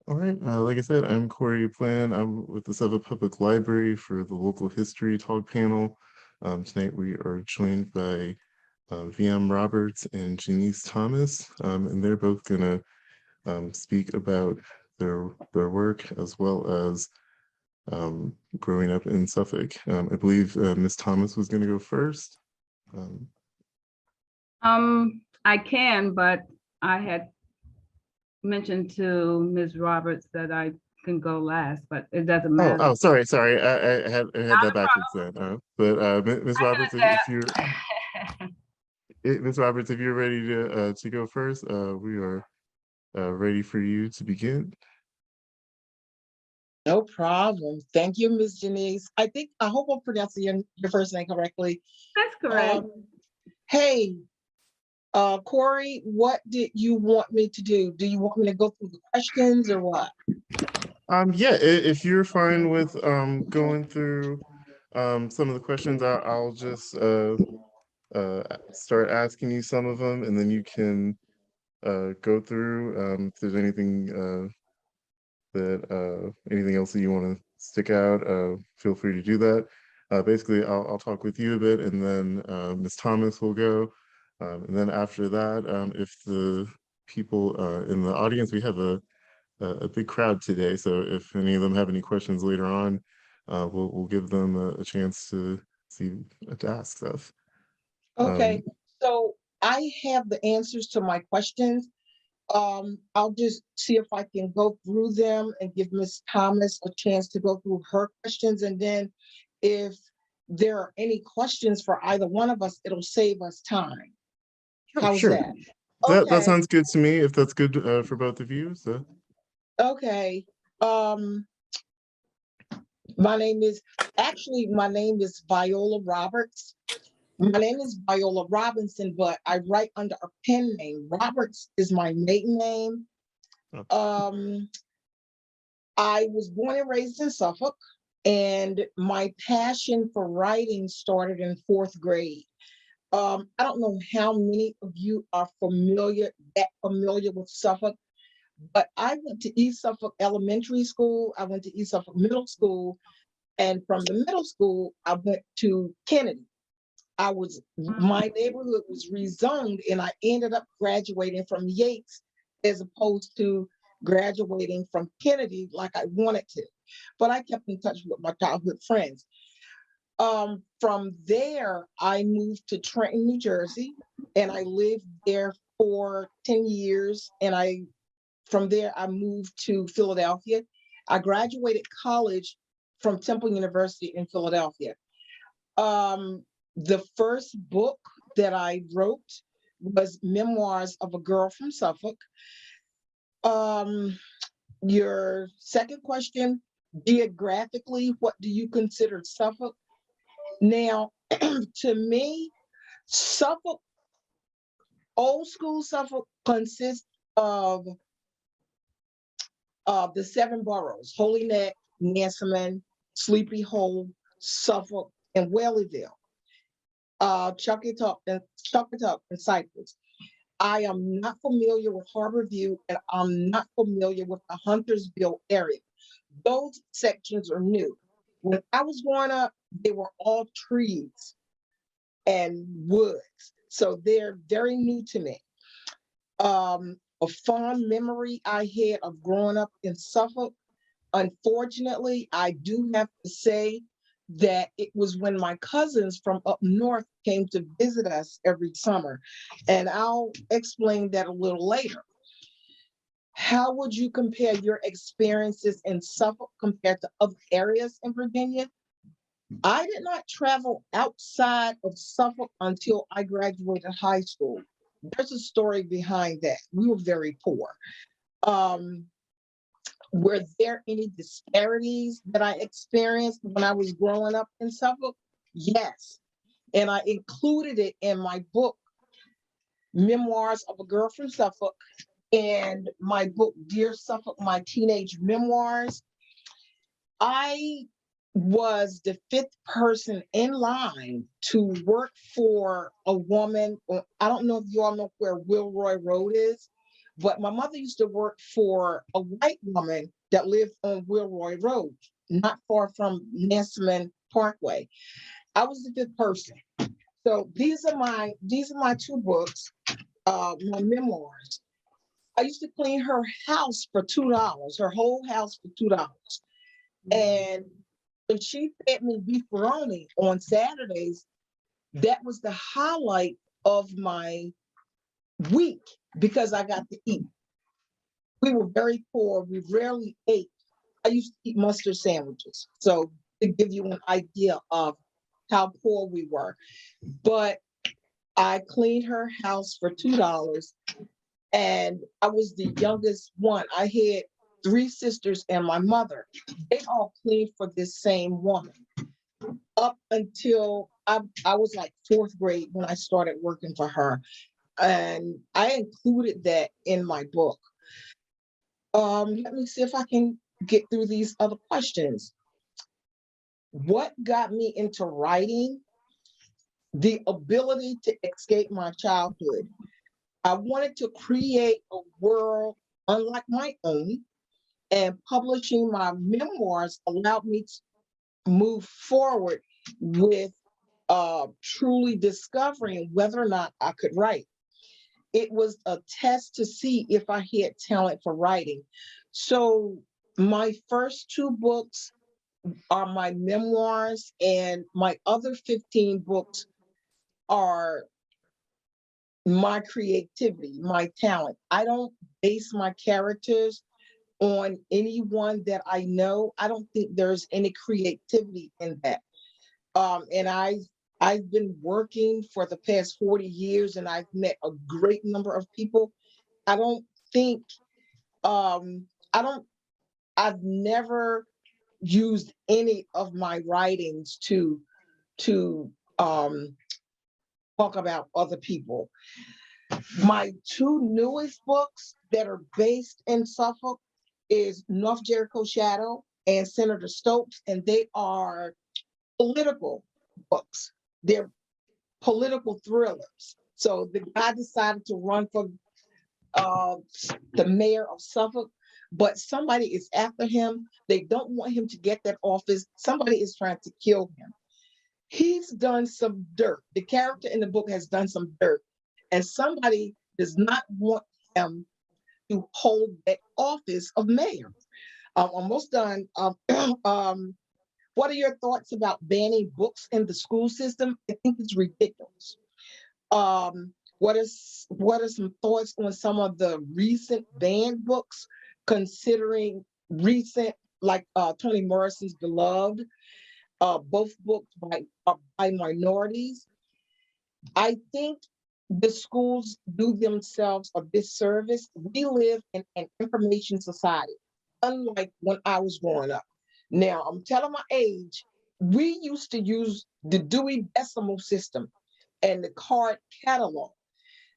All right. Like I said, I'm Corey Plan. I'm with the Suffolk Public Library for the local history talk panel. Tonight we are joined by VM Roberts and Jeanice Thomas, and they're both going to speak about their work as well as growing up in Suffolk. I believe Ms. Thomas was going to go first. I can, but I had mentioned to Ms. Roberts that I can go last, but it doesn't matter. Oh, sorry. I had that backwards then. But Ms. Roberts, if you're Ms. Roberts, if you're ready to go first, we are ready for you to begin. No problem. Thank you, Ms. Jeanice. I hope I'm pronouncing your first name correctly. That's correct. Hey, Corey, what did you want me to do? Do you want me to go through the questions or what? Yeah, if you're fine with going through some of the questions, I'll just start asking you some of them, and then you can go through if there's anything anything else that you want to stick out, feel free to do that. Basically, I'll talk with you a bit, and then Ms. Thomas will go. And then after that, if the people in the audience, we have a big crowd today, so if any of them have any questions later on, we'll give them a chance to ask stuff. Okay, so I have the answers to my questions. I'll just see if I can go through them and give Ms. Thomas a chance to go through her questions. And then if there are any questions for either one of us, it'll save us time. How's Sure. that? That Okay. sounds good to me, if that's good for both of you. So. Okay. My name is Viola Roberts. My name is Viola Robinson, but I write under a pen name. Roberts is my maiden name. Okay. I was born and raised in Suffolk, and my passion for writing started in fourth grade. I don't know how many of you are familiar with Suffolk, but I went to East Suffolk Elementary School. I went to East Suffolk Middle School, and from the middle school, I went to Kennedy. My neighborhood was rezoned, and I ended up graduating from Yates as opposed to graduating from Kennedy like I wanted to. But I kept in touch with my childhood friends. From there, I moved to Trenton, New Jersey, and I lived there for 10 years. And from there, I moved to Philadelphia. I graduated college from Temple University in Philadelphia. The first book that I wrote was Memoirs of a Girl from Suffolk. Your second question, geographically, what do you consider Suffolk? Now, to me, Suffolk, old school Suffolk consists of the 7 boroughs: Holy Neck, Nansemond, Sleepy Hole, Suffolk, and Whaleyville. Chuckatuck and Cypress. I am not familiar with Harborview, and I'm not familiar with the Huntersville area. Those sections are new. When I was growing up, they were all trees and woods. So they're very new to me. A fond memory I had of growing up in Suffolk, unfortunately, I do have to say that it was when my cousins from up north came to visit us every summer. And I'll explain that a little later. How would you compare your experiences in Suffolk compared to other areas in Virginia? I did not travel outside of Suffolk until I graduated high school. There's a story behind that. We were very poor. Were there any disparities that I experienced when I was growing up in Suffolk? Yes. And I included it in my book, Memoirs of a Girl from Suffolk, and my book, Dear Suffolk, My Teenage Memoirs. I was the 5th person in line to work for a woman. I don't know if you all know where Wilroy Road is, But my mother used to work for a white woman that lived on Wilroy Road, not far from Nesman Parkway. I was the fifth person. So these are my two books, my memoirs. I used to clean her house for $2, her whole house for $2. And when she fed me beefaroni on Saturdays, that was the highlight of my week because I got to eat. We were very poor. We rarely ate. I used to eat mustard sandwiches. So to give you an idea of how poor we were. But I cleaned her house for $2 and I was the youngest one. I had 3 sisters and my mother. They all cleaned for this same woman up until I was like 4th grade when I started working for her. And I included that in my book. Let me see if I can get through these other questions. What got me into writing? The ability to escape my childhood. I wanted to create a world unlike my own, and publishing my memoirs allowed me to move forward with truly discovering whether or not I could write. It was a test to see if I had talent for writing. So my first 2 books are my memoirs, and my other 15 books are my creativity, my talent. I don't base my characters on anyone that I know. I don't think there's any creativity in that. And I've been working for the past 40 years and I've met a great number of people. I don't think I don't I've never used any of my writings to talk about other people. My 2 newest books that are based in Suffolk is North Jericho Shadow and Senator Stokes, and they are political books. They're political thrillers. So the guy decided to run for the mayor of Suffolk, but somebody is after him. They don't want him to get that office. Somebody is trying to kill him. He's done some dirt. The character in the book has done some dirt, and somebody does not want him to hold that office of mayor. I'm almost done. What are your thoughts about banning books in the school system? I think it's ridiculous. What are some thoughts on some of the recent banned books, considering recent, like Toni Morrison's Beloved, both books by minorities? I think the schools do themselves a disservice. We live in an information society, unlike when I was growing up. Now, I'm telling my age, we used to use the Dewey Decimal System and the card catalog,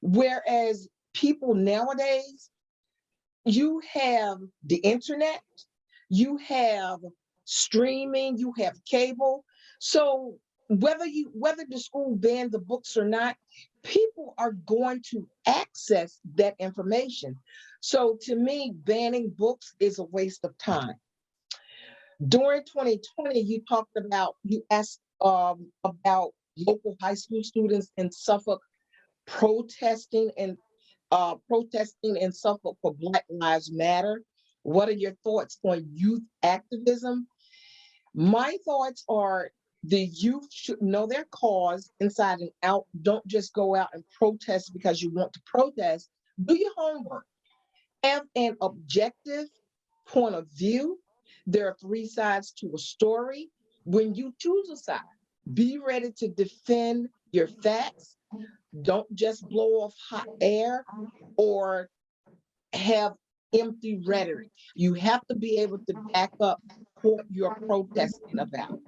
whereas people nowadays, you have the internet, you have streaming, you have cable. So whether the school banned the books or not, people are going to access that information. So to me, banning books is a waste of time. During 2020, you asked about local high school students in Suffolk protesting in Suffolk for Black Lives Matter. What are your thoughts on youth activism? My thoughts are the youth should know their cause inside and out. Don't just go out and protest because you want to protest. Do your homework. Have an objective point of view. There are 3 sides to a story. When you choose a side, be ready to defend your facts. Don't just blow off hot air or have empty rhetoric. You have to be able to back up what you're protesting about.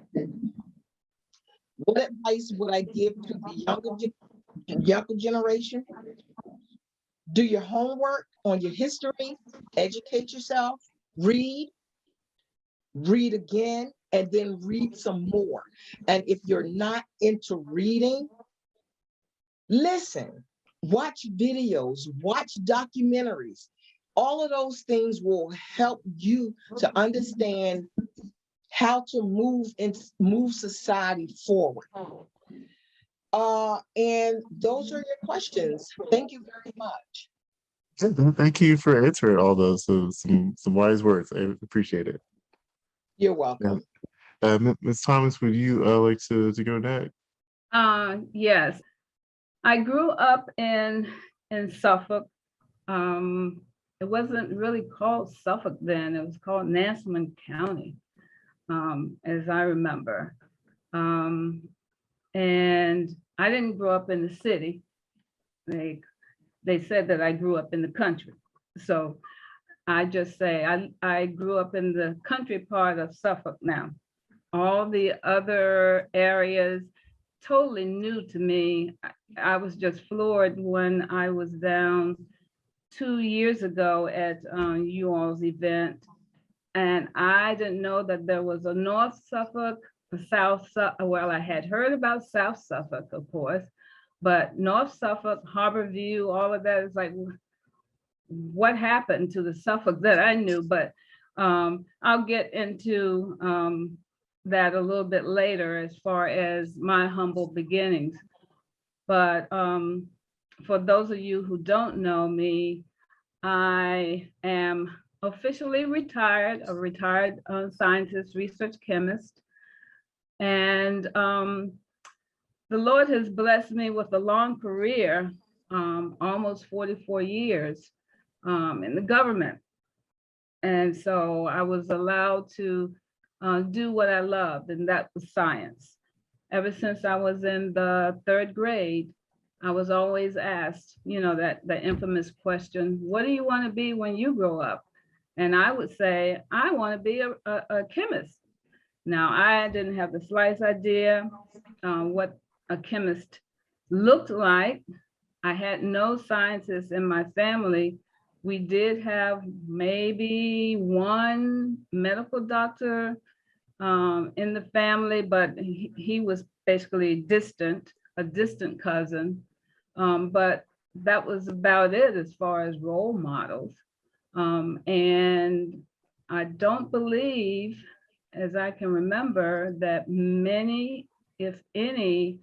What advice would I give to the younger generation? Do your homework on your history, educate yourself, read again, and then read some more. And if you're not into reading, listen. watch videos, watch documentaries. All of those things will help you to understand how to move society forward. And those are your questions. Thank you very much. Thank you for answering all those. So some wise words. I appreciate it. You're welcome. Ms. Thomas, would you like to go next? Yes, I grew up in Suffolk. It wasn't really called Suffolk then. It was called Nassau County, as I remember. And I didn't grow up in the city. They said that I grew up in the country. So I just say I grew up in the country part of Suffolk now. All the other areas, totally new to me. I was just floored when I was down 2 years ago at you all's event. And I didn't know that there was a North Suffolk, a South Suffolk. Well, I had heard about South Suffolk, of course, but North Suffolk, Harbor View, all of that is like, what happened to the Suffolk that I knew? But I'll get into that a little bit later as far as my humble beginnings. But for those of you who don't know me, I am officially retired, a retired scientist, research chemist. And the Lord has blessed me with a long career, almost 44 years in the government. And so I was allowed to do what I loved, and that was science. Ever since I was in the 3rd grade, I was always asked, you know, the infamous question, what do you want to be when you grow up? And I would say, I want to be a chemist. Now, I didn't have the slightest idea what a chemist looked like. I had no scientists in my family. We did have maybe one medical doctor in the family, but he was basically a distant cousin. But that was about it as far as role models. And I don't believe, as I can remember, that many, if any,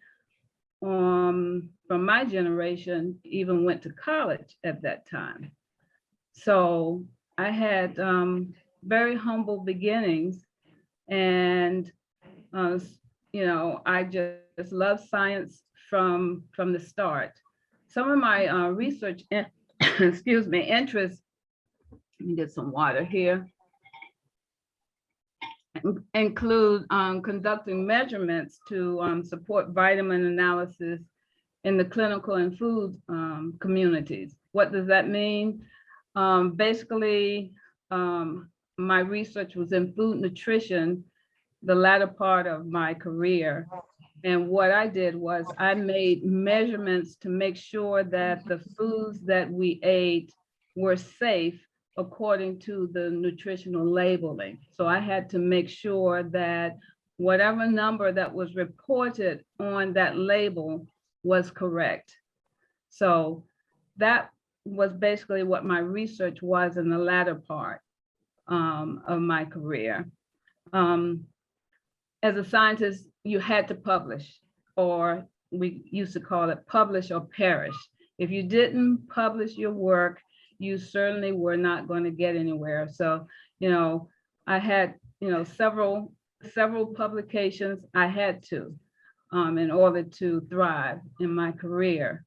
from my generation even went to college at that time. So I had very humble beginnings, and you know, I just love science from the start. Some of my research, excuse me, interests. Let me get some water here. Include conducting measurements to support vitamin analysis in the clinical and food communities. What does that mean? Basically, my research was in food nutrition, the latter part of my career. And what I did was I made measurements to make sure that the foods that we ate were safe according to the nutritional labeling. So I had to make sure that whatever number that was reported on that label was correct. So that was basically what my research was in the latter part of my career. As a scientist, you had to publish, or we used to call it publish or perish. If you didn't publish your work, you certainly were not going to get anywhere. So, you know, I had, you know, several publications I had to in order to thrive in my career.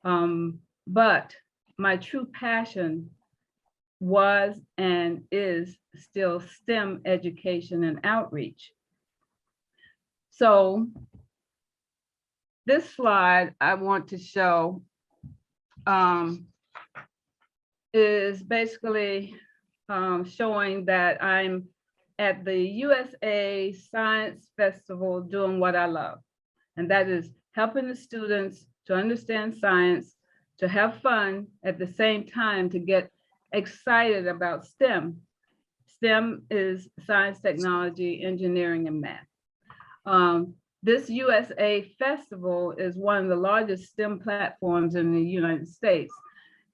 But my true passion was and is still STEM education and outreach. So this slide I want to show is basically showing that I'm at the USA Science Festival doing what I love. And that is helping the students to understand science, to have fun at the same time, to get excited about STEM. STEM is science, technology, engineering, and math. this USA Festival is one of the largest STEM platforms in the United States,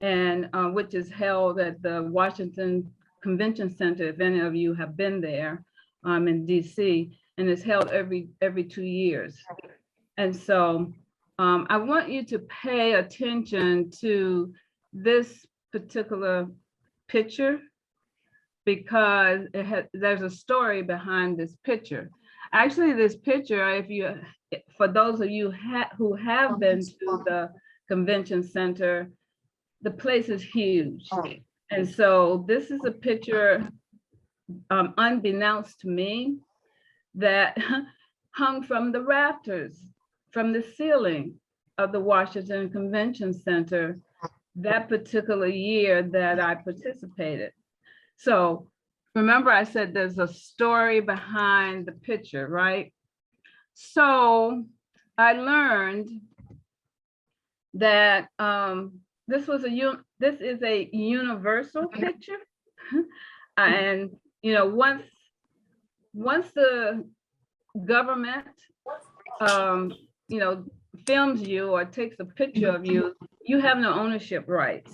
and which is held at the Washington Convention Center, if any of you have been there, in DC, and it's held every 2 years. And so I want you to pay attention to this particular picture, because there's a story behind this picture. Actually, this picture, for those of you who have been to the convention center, the place is huge. And so this is a picture, unbeknownst to me, that hung from the rafters, from the ceiling of the Washington Convention Center that particular year that I participated. So remember I said there's a story behind the picture, right? So I learned that this is a universal picture. And once the government films you or takes a picture of you, you have no ownership rights.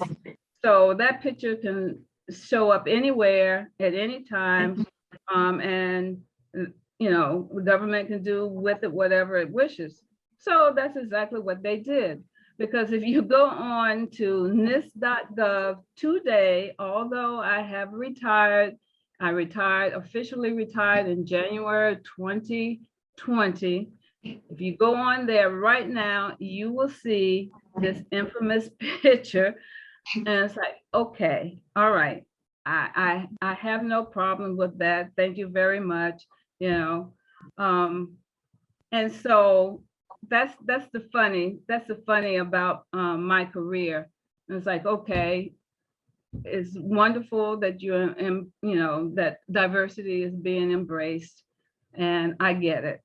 So that picture can show up anywhere at any time, and the government can do with it whatever it wishes. So that's exactly what they did. Because if you go on to NIST.gov today, although I have retired, officially retired in January 2020. If you go on there right now, you will see this infamous picture. And it's like, okay, all right. I have no problem with that. Thank you very much. And so that's the funny about my career. And it's like, okay, it's wonderful that that diversity is being embraced, and I get it.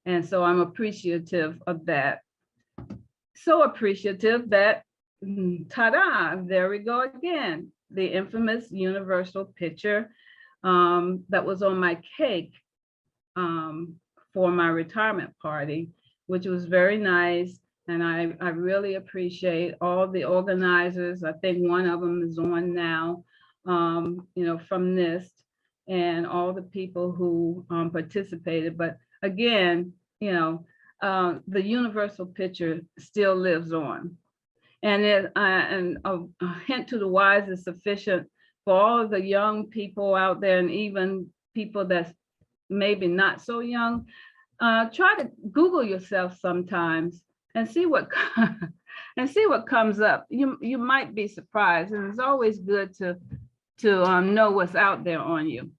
And so I'm appreciative of that. So appreciative that, ta-da, there we go again, the infamous universal picture that was on my cake for my retirement party, which was very nice. And I really appreciate all the organizers. I think one of them is on now, from NIST, and all the people who participated. But again, the universal picture still lives on. And a hint to the wise is sufficient for all of the young people out there, and even people that's maybe not so young. Try to Google yourself sometimes and see what comes up. You might be surprised, and it's always good to know what's out there on you.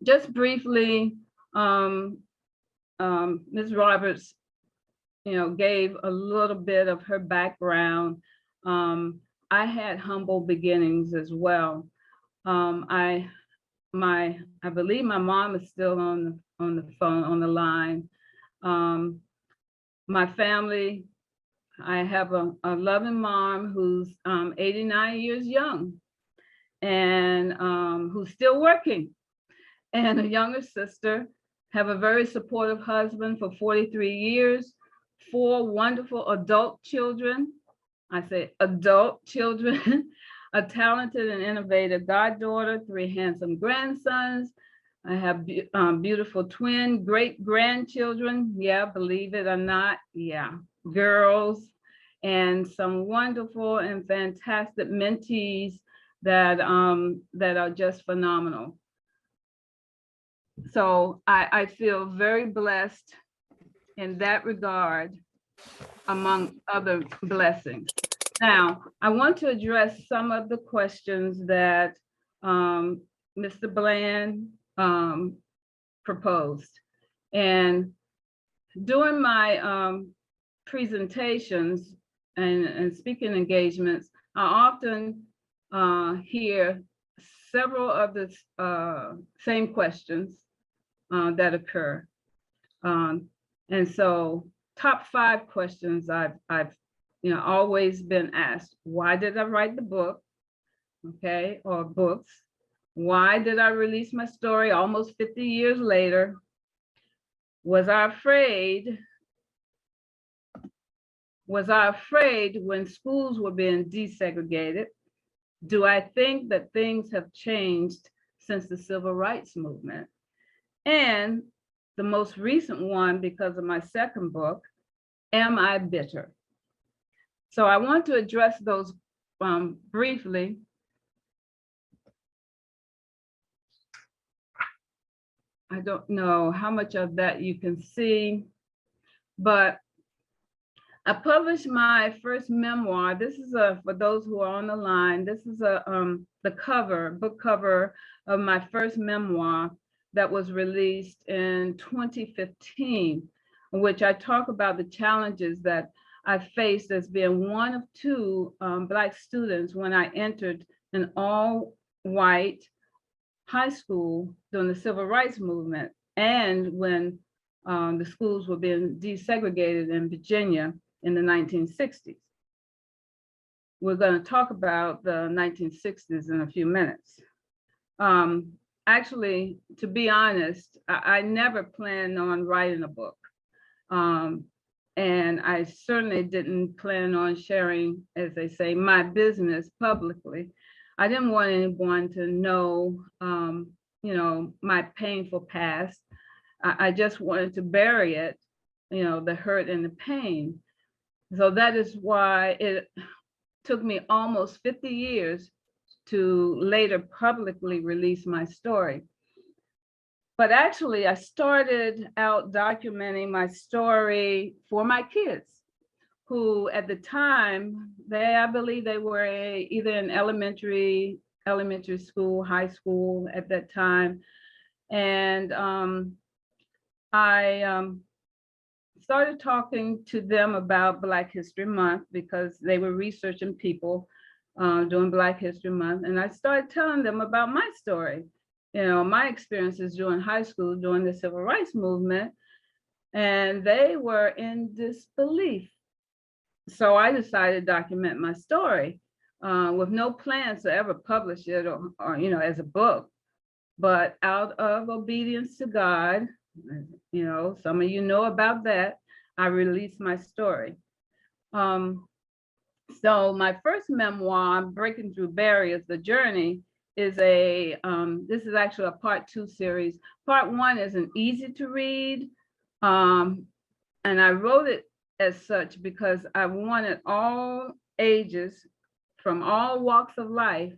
Just briefly, Ms. Roberts, gave a little bit of her background. I had humble beginnings as well. I believe my mom is still on the phone, on the line. My family, I have a loving mom who's 89 years young, and who's still working, and a younger sister. Have a very supportive husband for 43 years, 4 wonderful adult children. I say adult children, a talented and innovative goddaughter, 3 handsome grandsons. I have beautiful twin great grandchildren. Yeah, believe it or not. Yeah, girls, and some wonderful and fantastic mentees that are just phenomenal. So I feel very blessed in that regard, among other blessings. Now, I want to address some of the questions that Mr. Bland proposed. And during my presentations and speaking engagements, I often hear several of the same questions that occur. And so top 5 questions I've always been asked: why did I write the book? Okay, or books? Why did I release my story almost 50 years later? Was I afraid? Was I afraid when schools were being desegregated? Do I think that things have changed since the civil rights movement? And the most recent one, because of my second book, Am I Bitter? So I want to address those briefly. I don't know how much of that you can see, but I published my first memoir. This is for those who are on the line, this is the book cover of my first memoir that was released in 2015, in which I talk about the challenges that I faced as being one of two Black students when I entered an all-white high school during the civil rights movement, and when the schools were being desegregated in Virginia in the 1960s. We're going to talk about the 1960s in a few minutes. Actually, to be honest, I never planned on writing a book. And I certainly didn't plan on sharing, as they say, my business publicly. I didn't want anyone to know, my painful past. I just wanted to bury it, the hurt and the pain. So that is why it took me almost 50 years to later publicly release my story. But actually, I started out documenting my story for my kids, who at the time, I believe they were either in elementary school, high school at that time. And I started talking to them about Black History Month because they were researching people during Black History Month. And I started telling them about my story, my experiences during high school, during the civil rights movement, and they were in disbelief. So I decided to document my story with no plans to ever publish it or as a book, but out of obedience to God, some of you know about that, I released my story. So my first memoir, Breaking Through Barriers, The Journey, is this is actually a part 2 series. Part 1 is an easy to read, and I wrote it as such because I wanted all ages from all walks of life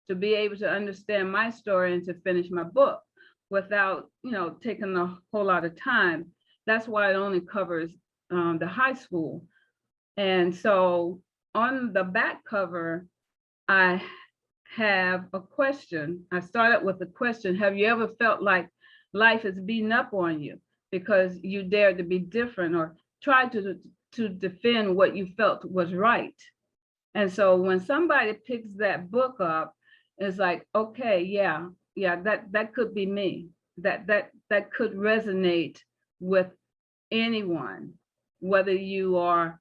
to be able to understand my story and to finish my book without, taking a whole lot of time. That's why it only covers the high school. And so on the back cover, I have a question. I started with a question. Have you ever felt like life is beating up on you because you dared to be different or tried to defend what you felt was right? And so when somebody picks that book up, it's like, okay, yeah, that could be me. That could resonate with anyone, whether you are,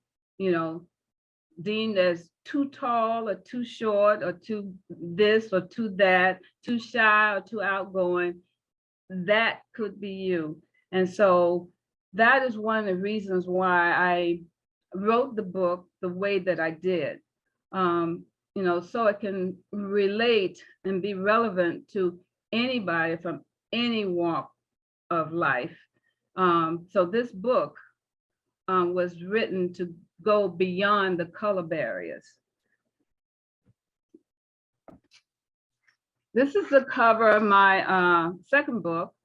deemed as too tall or too short or too this or too that, too shy or too outgoing, that could be you. And so that is one of the reasons why I wrote the book the way that I did, so it can relate and be relevant to anybody from any walk of life. So this book was written to go beyond the color barriers. This is the cover of my second book,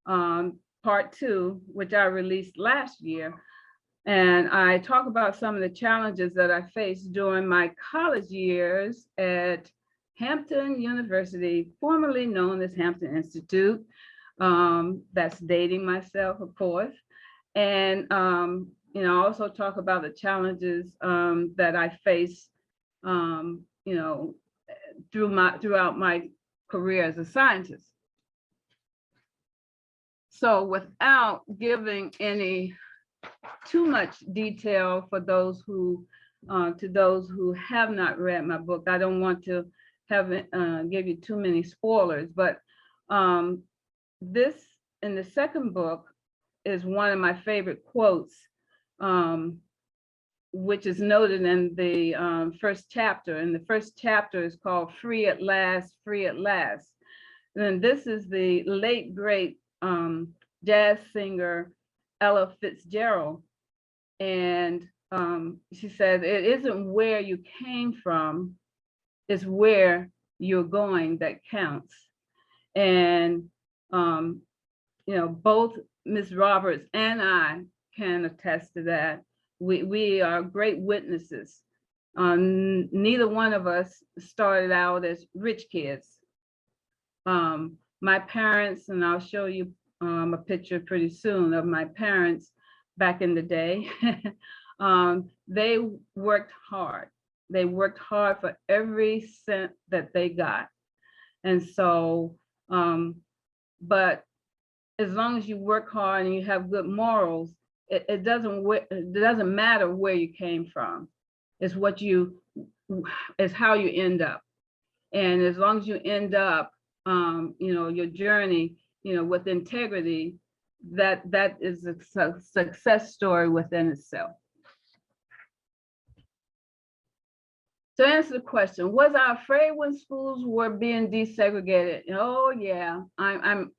part 2, which I released last year. And I talk about some of the challenges that I faced during my college years at Hampton University, formerly known as Hampton Institute. That's dating myself, of course. And I also talk about the challenges that I faced, throughout my career as a scientist. So without giving any too much detail for those who, to those who have not read my book, I don't want to give you too many spoilers, but this, in the second book, is one of my favorite quotes, which is noted in the first chapter. And the first chapter is called Free at Last, Free at Last. And this is the late, great jazz singer, Ella Fitzgerald. And she said, it isn't where you came from, it's where you're going that counts. And, both Ms. Roberts and I can attest to that. We are great witnesses. Neither one of us started out as rich kids. My parents, and I'll show you a picture pretty soon of my parents back in the day. They worked hard. They worked hard for every cent that they got. And so, but as long as you work hard and you have good morals, it doesn't matter where you came from. It's how you end up. And as long as you end up, your journey, with integrity, that is a success story within itself. To answer the question, was I afraid when schools were being desegregated? Oh yeah, I'm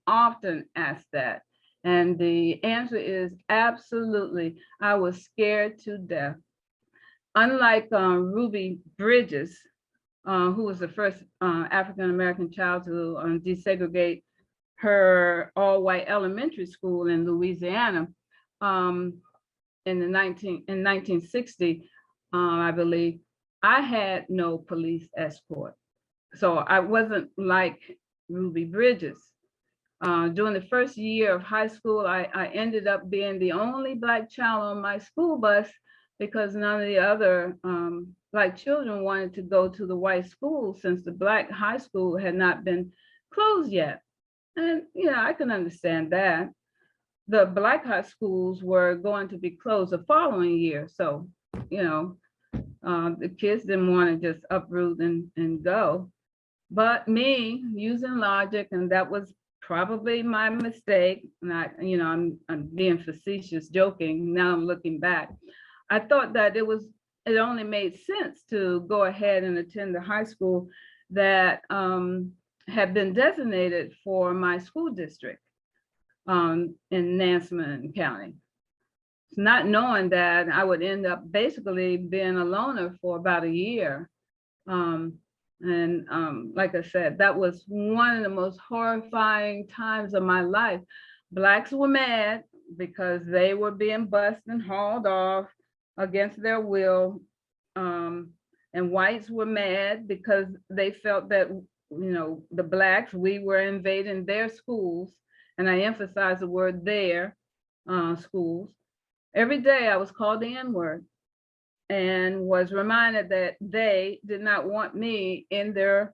often asked that. And the answer is absolutely. I was scared to death. Unlike Ruby Bridges, who was the first African-American child to desegregate her all-white elementary school in Louisiana in 1960, I believe, I had no police escort. So I wasn't like Ruby Bridges. During the first year of high school, I ended up being the only Black child on my school bus because none of the other Black children wanted to go to the white school since the Black high school had not been closed yet. And I can understand that. The Black high schools were going to be closed the following year. So, the kids didn't want to just uproot and go. But me, using logic, and that was probably my mistake, and I'm being facetious, joking, now I'm looking back. I thought that it only made sense to go ahead and attend the high school that had been designated for my school district in Nansemond County. Not knowing that I would end up basically being a loner for about a year. Like I said, that was one of the most horrifying times of my life. Blacks were mad because they were being bused and hauled off against their will. And whites were mad because they felt that, the Blacks, we were invading their schools. And I emphasize the word their schools. Every day I was called the N-word and was reminded that they did not want me in their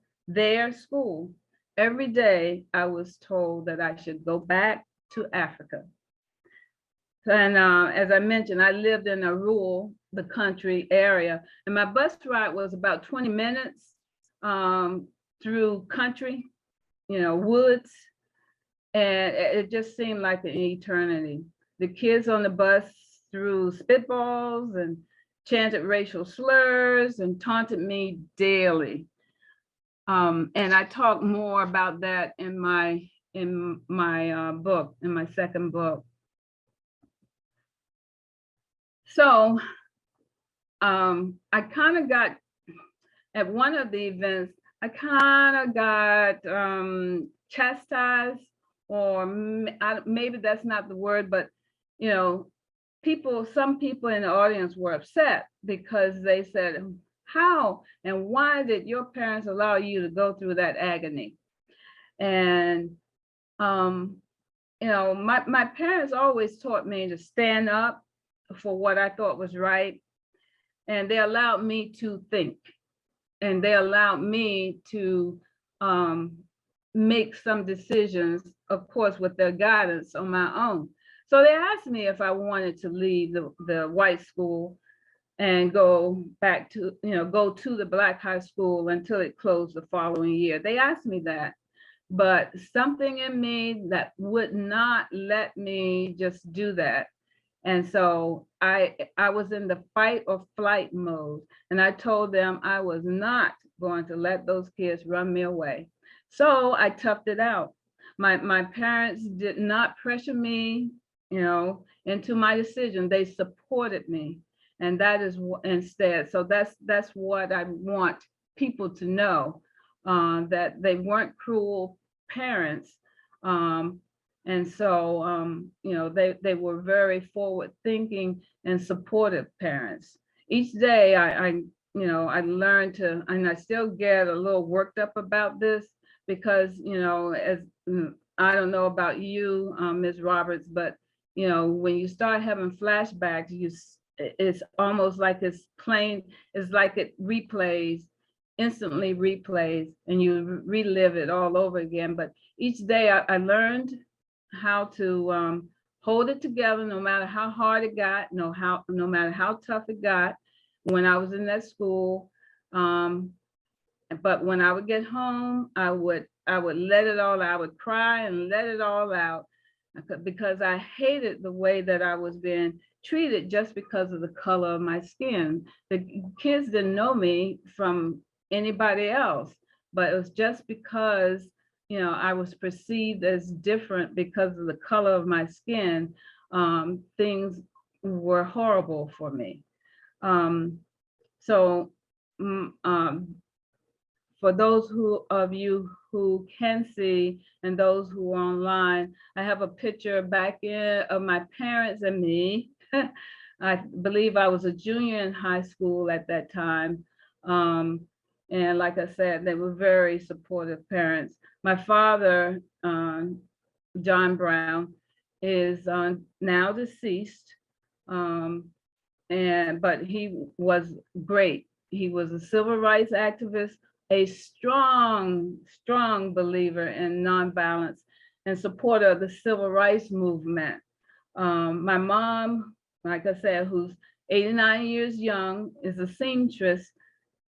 school. Every day I was told that I should go back to Africa. And as I mentioned, I lived in a rural, the country area, and my bus ride was about 20 minutes through country, woods, and it just seemed like an eternity. The kids on the bus threw spitballs and chanted racial slurs and taunted me daily. And I talk more about that in my book, in my second book. So I kind of got, at one of the events, I kind of got chastised, or maybe that's not the word, but some people in the audience were upset because they said, how and why did your parents allow you to go through that agony? And my parents always taught me to stand up for what I thought was right. And they allowed me to think. And they allowed me to make some decisions, of course, with their guidance on my own. So they asked me if I wanted to leave the white school and go back to, go to the Black high school until it closed the following year. They asked me that but something in me that would not let me just do that. And so I was in the fight or flight mode, and I told them I was not going to let those kids run me away. So I toughed it out. My parents did not pressure me, into my decision. They supported me, and that is instead. So that's what I want people to know, that they weren't cruel parents. And so, they were very forward thinking and supportive parents. Each day I learned to, and I still get a little worked up about this because, I don't know about you, Ms. Roberts, but, when you start having flashbacks, it's almost like it's like it instantly replays, and you relive it all over again. But each day I learned how to hold it together, no matter how hard it got, no matter how tough it got when I was in that school. But when I would get home, I would let it all out. I would cry and let it all out because I hated the way that I was being treated just because of the color of my skin. The kids didn't know me from anybody else, but it was just because I was perceived as different because of the color of my skin. Things were horrible for me. So for those of you who can see and those who are online, I have a picture back of my parents and me. I believe I was a junior in high school at that time. And like I said, they were very supportive parents. My father, John Brown, is now deceased, but he was great. He was a civil rights activist, a strong believer in nonviolence and supporter of the civil rights movement. My mom, like I said, who's 89 years young, is a seamstress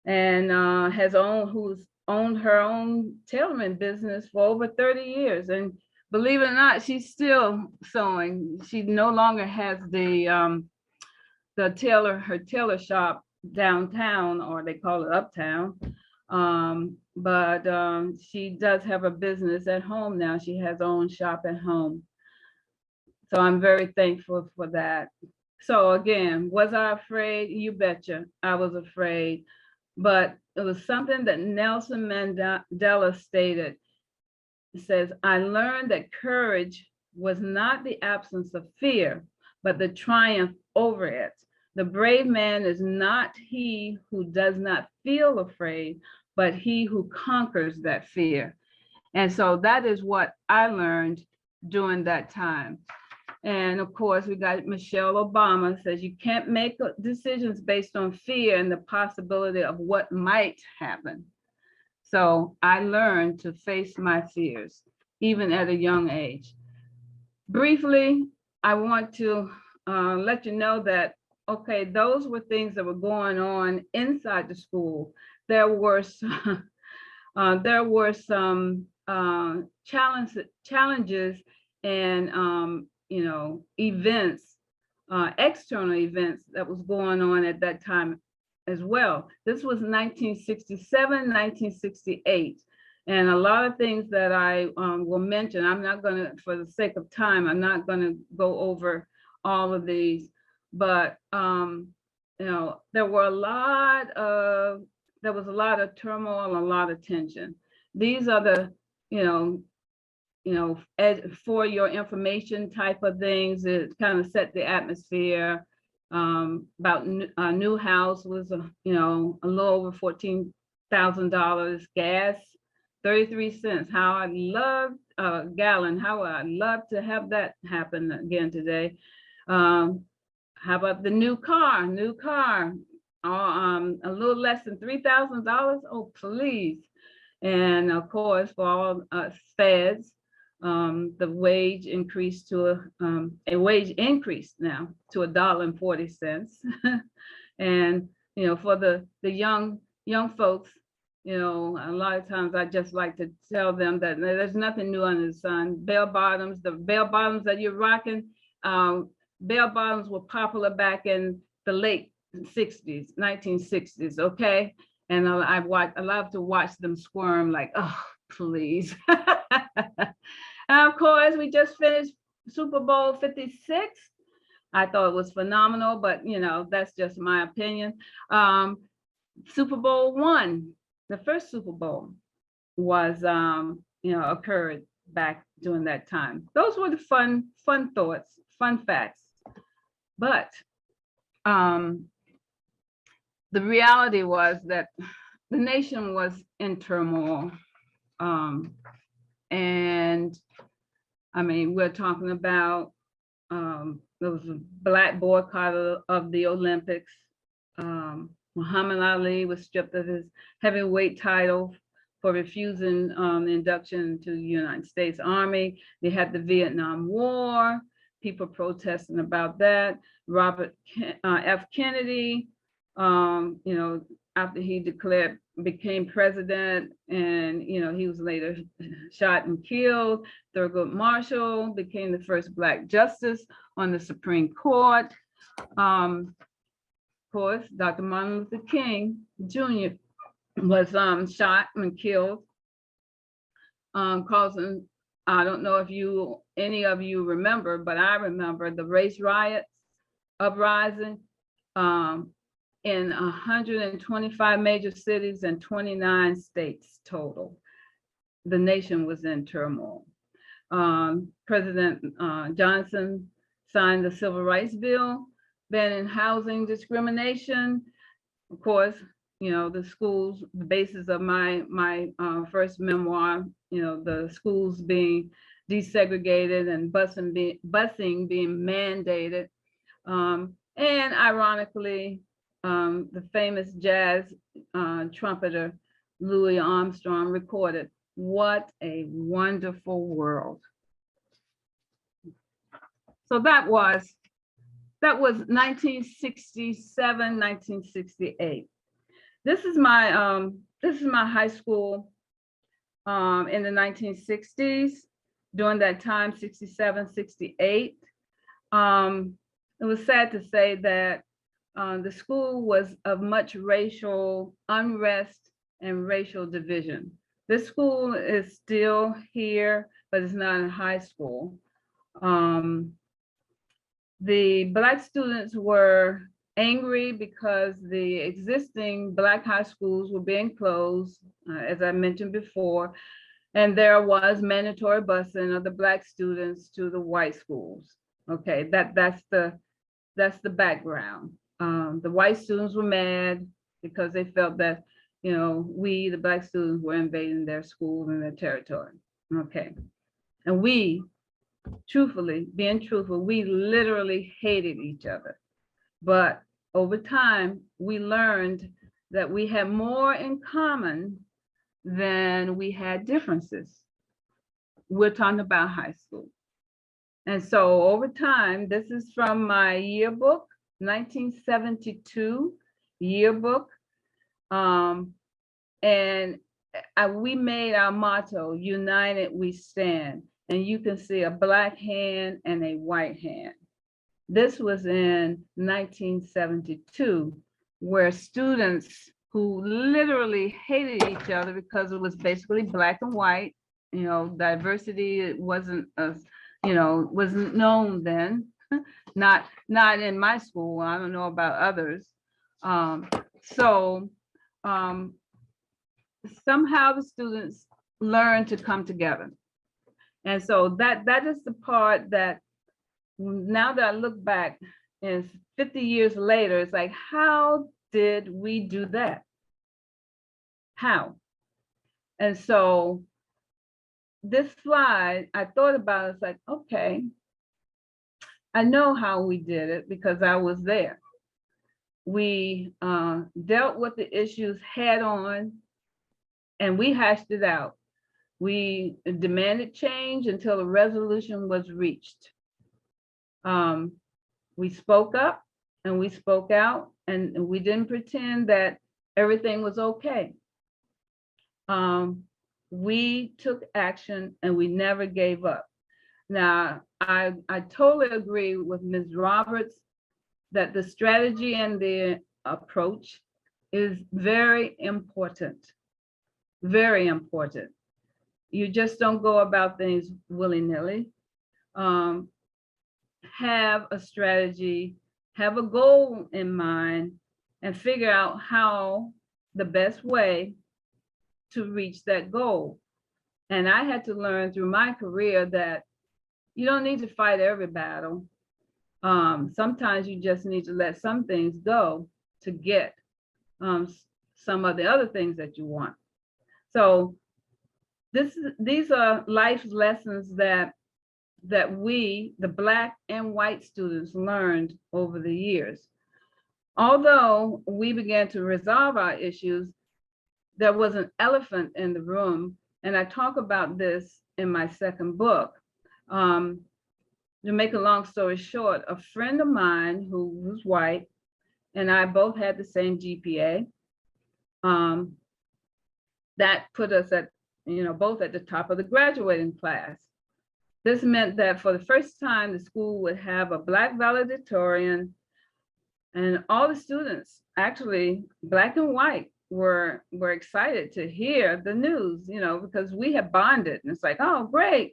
and who's owned her own tailoring business for over 30 years. And believe it or not, she's still sewing. She no longer has her tailor shop downtown, or they call it uptown. But she does have a business at home now. She has her own shop at home. So I'm very thankful for that. So again, was I afraid? You betcha, I was afraid. But it was something that Nelson Mandela stated. It says, I learned that courage was not the absence of fear, but the triumph over it. The brave man is not he who does not feel afraid, but he who conquers that fear. And so that is what I learned during that time. And of course, we got Michelle Obama says you can't make decisions based on fear and the possibility of what might happen. So I learned to face my fears, even at a young age. Briefly, I want to let you know that, okay, those were things that were going on inside the school. There were some, challenges and events, external events that was going on at that time as well. This was 1967, 1968. And a lot of things that I will mention, I'm not going to, for the sake of time, I'm not going to go over all of these, but there was a lot of turmoil, a lot of tension. These are the, for your information type of things. It kind of set the atmosphere. About Newhouse was a little over $14,000. Gas, 33 cents. How I love a gallon. How I love to have that happen again today. How about the new car? A little less than $3,000. Oh, please. And of course, for all feds, the wage increased to a wage increase now to $1.40. And for the young folks, You know, a lot of times I just like to tell them that there's nothing new under the sun. Bell bottoms, the bell bottoms that you're rocking, bell bottoms were popular back in the late 60s, 1960s, okay? And I love to watch them squirm like, oh, please. And of course, we just finished Super Bowl 56. I thought it was phenomenal, but you know, that's just my opinion. Super Bowl one, the first Super Bowl was, you know, occurred back during that time. Those were the fun thoughts, fun facts. But the reality was that the nation was in turmoil. And I mean, we're talking about there was a Black boycott of the Olympics. Muhammad Ali was stripped of his heavyweight title for refusing induction to the United States Army. They had the Vietnam War, people protesting about that. Robert F. Kennedy, you know, after he became president, and you know, he was later shot and killed. Thurgood Marshall became the first Black justice on the Supreme Court. Of course, Dr. Martin Luther King Jr. was shot and killed, causing, I don't know if any of you remember, but I remember the race riots, uprising, in 125 major cities and 29 states total. The nation was in turmoil. President Johnson signed the Civil Rights Bill, banning housing discrimination. Of course, you know, the schools, the basis of my first memoir, you know, the schools being desegregated and busing being mandated. And ironically, the famous jazz trumpeter Louis Armstrong recorded, "What a Wonderful World." So that was 1967, 1968. This is my high school in the 1960s. During that time, 67, 68. It was sad to say that the school was of much racial unrest and racial division. This school is still here, but it's not a high school. The Black students were angry because the existing Black high schools were being closed, as I mentioned before, and there was mandatory busing of the Black students to the white schools. Okay, that's the background. The white students were mad because they felt that, you know, we, the Black students, were invading their schools and their territory. Okay, and we, truthfully, being truthful, we literally hated each other. But over time, we learned that we had more in common than we had differences. We're talking about high school. And so over time, this is from my yearbook, 1972 yearbook. And we made our motto, "United we stand." And you can see a Black hand and a white hand. This was in 1972, where students who literally hated each other because it was basically Black and white, you know, diversity wasn't wasn't known then, not in my school. I don't know about others. Somehow the students learned to come together. And so that is the part that, now that I look back, is 50 years later, it's like, how did we do that? How? And so this slide, I thought about it, it's like, okay, I know how we did it because I was there. We dealt with the issues head on and we hashed it out. We demanded change until a resolution was reached. We spoke up and we spoke out, and we didn't pretend that everything was okay. we took action and we never gave up. Now, I totally agree with Ms. Roberts that the strategy and the approach is very important, very important. You just don't go about things willy-nilly. Have a strategy, have a goal in mind, and figure out how the best way to reach that goal. And I had to learn through my career that you don't need to fight every battle. Sometimes you just need to let some things go to get some of the other things that you want. So these are life lessons that we, the Black and white students, learned over the years. Although we began to resolve our issues, there was an elephant in the room, and I talk about this in my second book. To make a long story short, a friend of mine who was white and I both had the same GPA. That put us at, both at the top of the graduating class. This meant that for the first time, the school would have a Black valedictorian, and all the students, actually Black and white, were excited to hear the news, because we had bonded, and it's like, oh, great,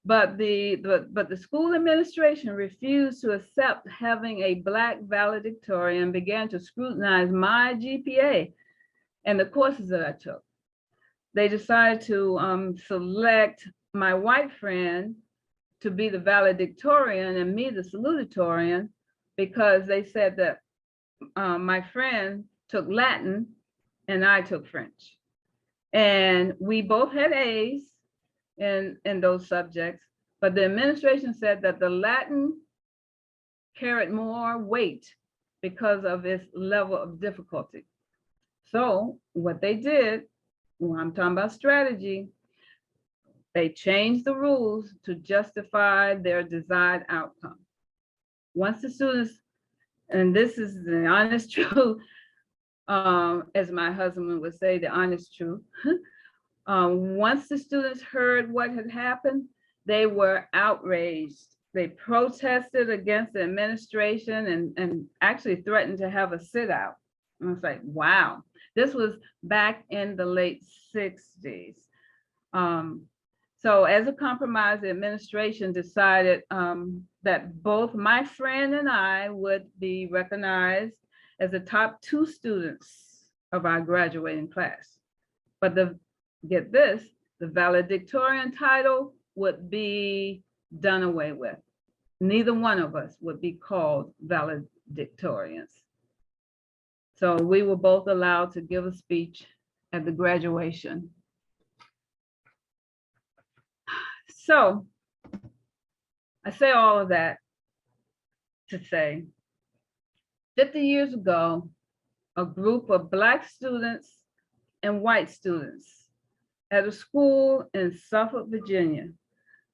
But the school administration refused to accept having a Black valedictorian, began to scrutinize my GPA and the courses that I took. They decided to select my white friend to be the valedictorian and me the salutatorian, because they said that my friend took Latin and I took French. And we both had A's in those subjects, but the administration said that the Latin carried more weight because of its level of difficulty. So what they did, when I'm talking about strategy, they changed the rules to justify their desired outcome. Once the students, and this is the honest truth, as my husband would say, the honest truth. Once the students heard what had happened, they were outraged. They protested against the administration and actually threatened to have a sit out. And I was like, wow, this was back in the late 60s. So as a compromise, the administration decided that both my friend and I would be recognized as the top 2 students of our graduating class. But get this, the valedictorian title would be done away with. Neither one of us would be called valedictorians. So we were both allowed to give a speech at the graduation. So I say all of that to say, 50 years ago, a group of Black students and white students at a school in Suffolk, Virginia,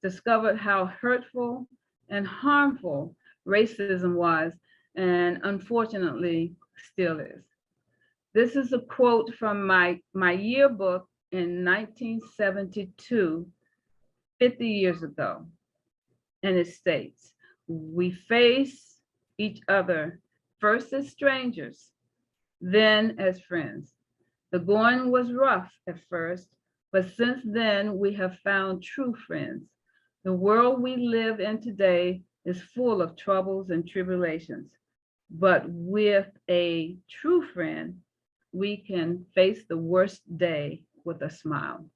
discovered how hurtful and harmful racism was, and unfortunately still is. This is a quote from my yearbook in 1972, 50 years ago, and it states, "We face each other first as strangers, then as friends. The going was rough at first, but since then we have found true friends. The world we live in today is full of troubles and tribulations, but with a true friend, we can face the worst day with a smile."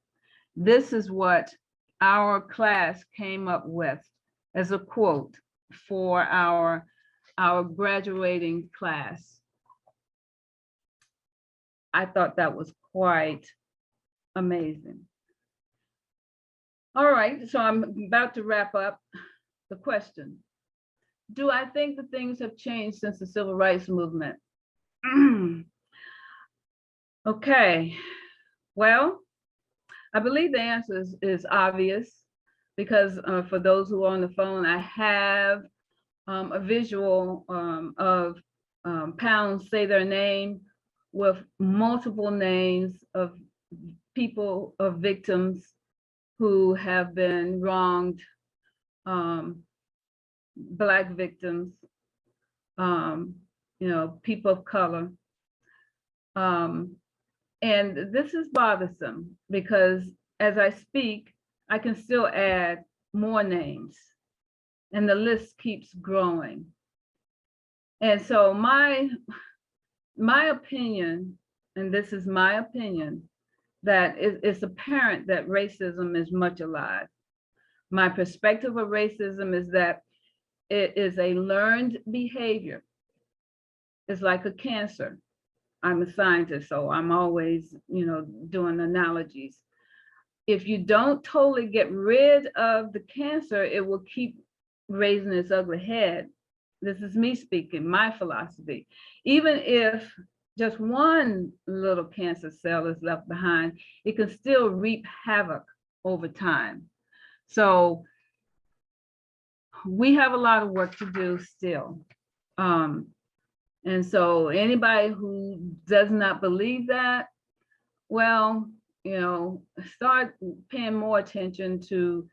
This is what our class came up with as a quote for our graduating class. I thought that was quite amazing. All right, so I'm about to wrap up. The question: do I think that things have changed since the Civil Rights Movement? Okay, well, I believe the answer is obvious, because for those who are on the phone, I have a visual of Pounds Say Their Name with multiple names of people or victims who have been wronged, Black victims, people of color. And this is bothersome because as I speak, I can still add more names and the list keeps growing. And so my opinion, and this is my opinion, that it's apparent that racism is much alive. My perspective of racism is that it is a learned behavior. It's like a cancer. I'm a scientist, so I'm always, doing analogies. If you don't totally get rid of the cancer, it will keep raising its ugly head. This is me speaking, my philosophy. Even if just one little cancer cell is left behind, it can still reap havoc over time. So we have a lot of work to do still. And so anybody who does not believe that, well, start paying more attention to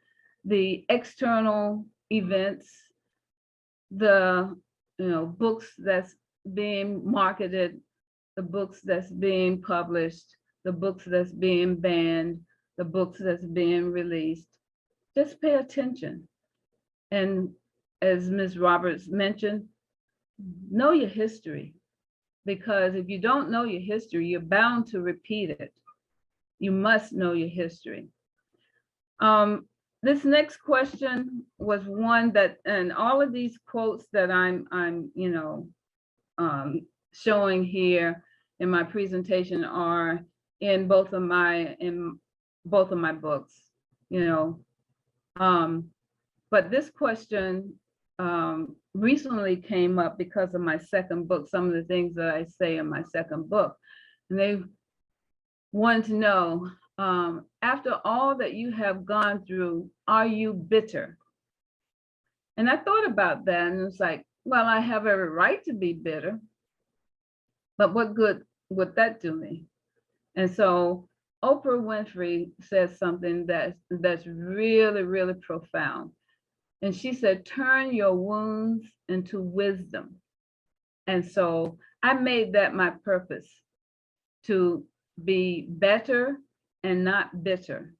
the external events, the books that's being marketed, the books that's being published, the books that's being banned, the books that's being released. Just pay attention. And as Ms. Roberts mentioned, know your history, because if you don't know your history, you're bound to repeat it. You must know your history. This next question was one that, and all of these quotes that I'm showing here in my presentation are in both of my books, but this question recently came up because of my second book, some of the things that I say in my second book. And they wanted to know, after all that you have gone through, are you bitter? And I thought about that and it's like, well, I have every right to be bitter, but what good would that do me? And so Oprah Winfrey says something that's really, really profound. And she said, turn your wounds into wisdom. And so I made that my purpose, to be better and not bitter,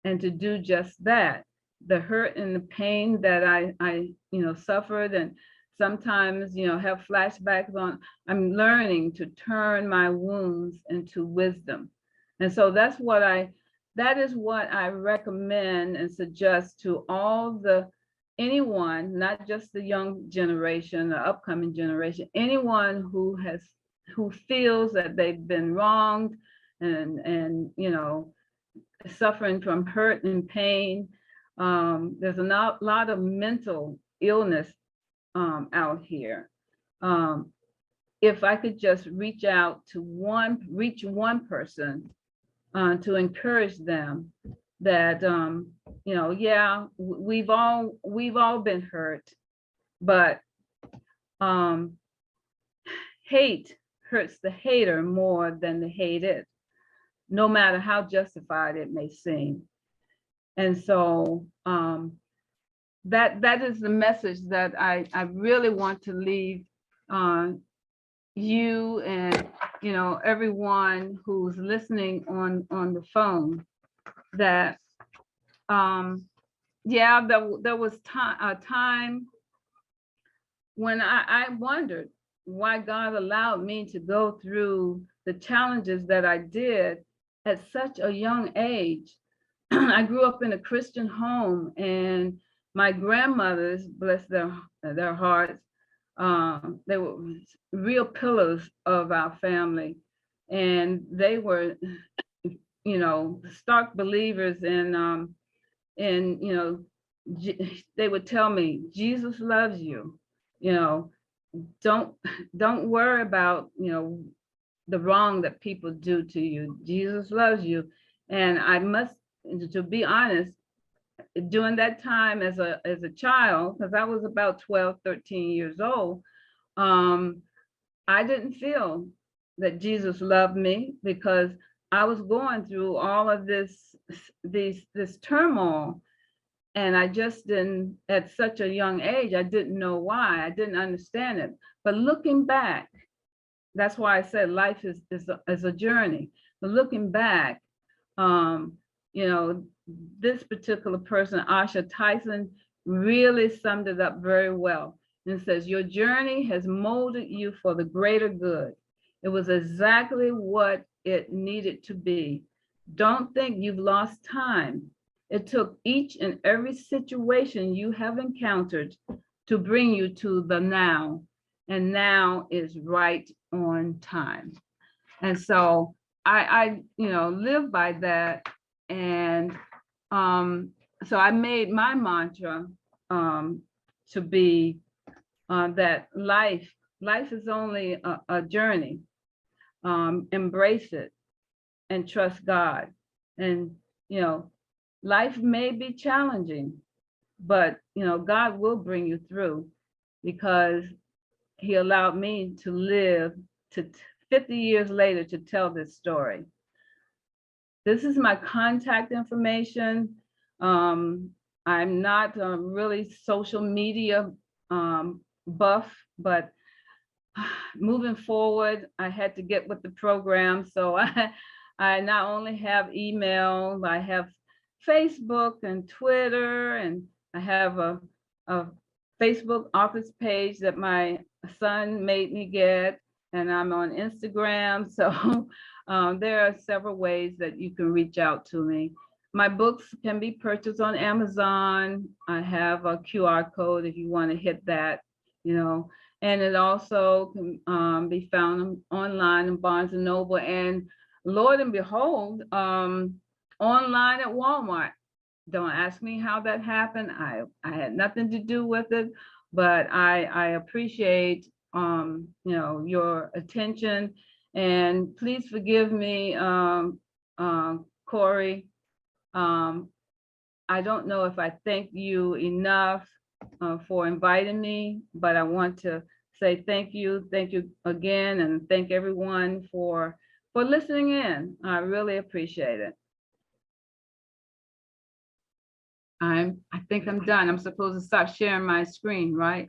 and to do just that. The hurt and the pain that I suffered, and sometimes, have flashbacks on, I'm learning to turn my wounds into wisdom. And so that is what I recommend and suggest to anyone, not just the young generation, the upcoming generation, anyone who feels that they've been wronged and suffering from hurt and pain. There's a lot of mental illness out here. If I could just reach one person to encourage them that yeah, we've all been hurt, but hate hurts the hater more than the hated, no matter how justified it may seem. And so that is the message that I really want to leave you and everyone who's listening on the phone, that yeah, there was a time when I wondered why God allowed me to go through the challenges that I did at such a young age. I grew up in a Christian home, and my grandmothers, bless their hearts, they were real pillars of our family, and they were, stark believers in, they would tell me, Jesus loves you, don't worry about, the wrong that people do to you. Jesus loves you. And I must, to be honest, during that time as a child, because I was about 12, 13 years old, I didn't feel that Jesus loved me, because I was going through all of this turmoil, and I just didn't, at such a young age, I didn't know why. I didn't understand it. But looking back, that's why I said life is a journey. But looking back, you know, this particular person, Asha Tyson, really summed it up very well. And it says, your journey has molded you for the greater good. It was exactly what it needed to be. Don't think you've lost time. It took each and every situation you have encountered to bring you to the now. And now is right on time. And so I live by that. And so I made my mantra to be that life is only a journey. Embrace it and trust God. And, life may be challenging, but, God will bring you through, because he allowed me to live to 50 years later to tell this story. This is my contact information. I'm not really social media buff, but moving forward, I had to get with the program. So I not only have email, I have Facebook and Twitter, and I have a Facebook office page that my son made me get, and I'm on Instagram. So there are several ways that you can reach out to me. My books can be purchased on Amazon. I have a QR code if you want to hit that, and it also can be found online in Barnes and Noble, and Lord and behold, online at Walmart. Don't ask me how that happened. I had nothing to do with it, but I appreciate your attention, and please forgive me, Corey. I don't know if I thank you enough for inviting me, but I want to say thank you again, and thank everyone for listening in. I really appreciate it. I think I'm done. I'm supposed to stop sharing my screen, right?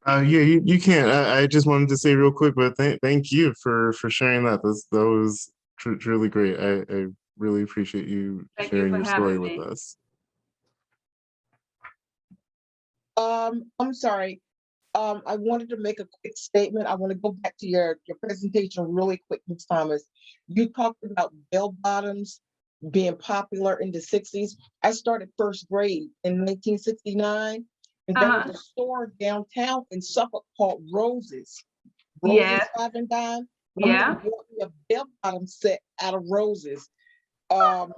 Yeah, you can. I just wanted to say real quick, but thank you for sharing that. That was truly great. I really appreciate you sharing your story with us. I'm sorry. I wanted to make a quick statement. I want to go back to your presentation really quick, Ms. Thomas. You talked about bell bottoms being popular in the 60s. I started first grade in 1969, and there was a store downtown in Suffolk called Roses. Roses 5 and Dime. Yeah. Bought me a bell bottom set out of Roses. I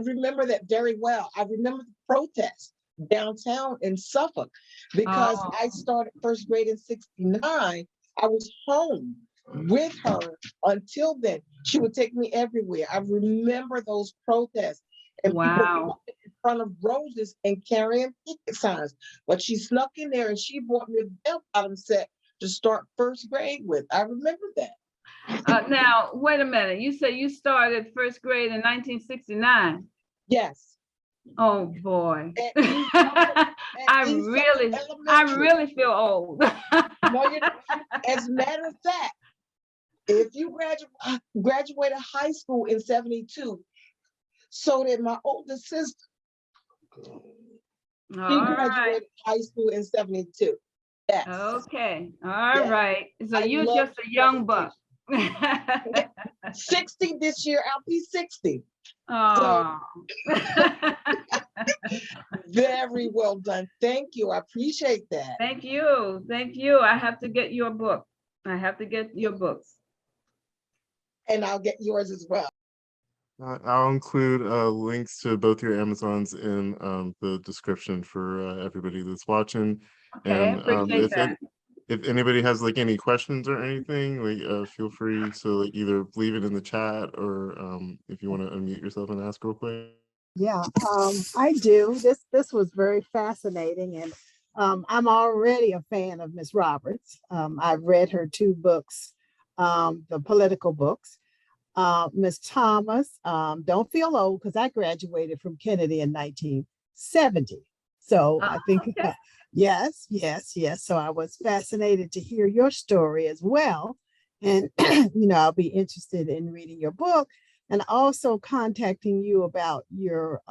remember that very well. I remember the protest downtown in Suffolk, because I started first grade in 69. I was home with her until then. She would take me everywhere. I remember those protests, and people in front of Roses and carrying picket signs. But she snuck in there and she bought me a bell bottom set to start first grade with. I remember that. Now, wait a minute. You say you started first grade in 1969? Yes. Oh boy. I really feel old. No, as a matter of fact, if you graduated high school in 72, so did my older sister. She graduated high school in 72. Yes. Okay. All right. So you're just a young buck. 60 this year. I'll be 60. Oh. So, very well done. Thank you. I appreciate that. Thank you. Thank you. I have to get your book. I have to get your books. And I'll get yours as well. I'll include links to both your Amazons in the description for everybody that's watching. Okay, and appreciate that. If anybody has like any questions or anything, like feel free to like either leave it in the chat, or if you want to unmute yourself and ask real quick. Yeah, I do. This was very fascinating, and I'm already a fan of Ms. Roberts. I've read her 2 books, the political books. Ms. Thomas, don't feel old because I graduated from Kennedy in 1970. So I think, Okay. yes, yes, yes. So I was fascinated to hear your story as well. And, I'll be interested in reading your book and also contacting you about your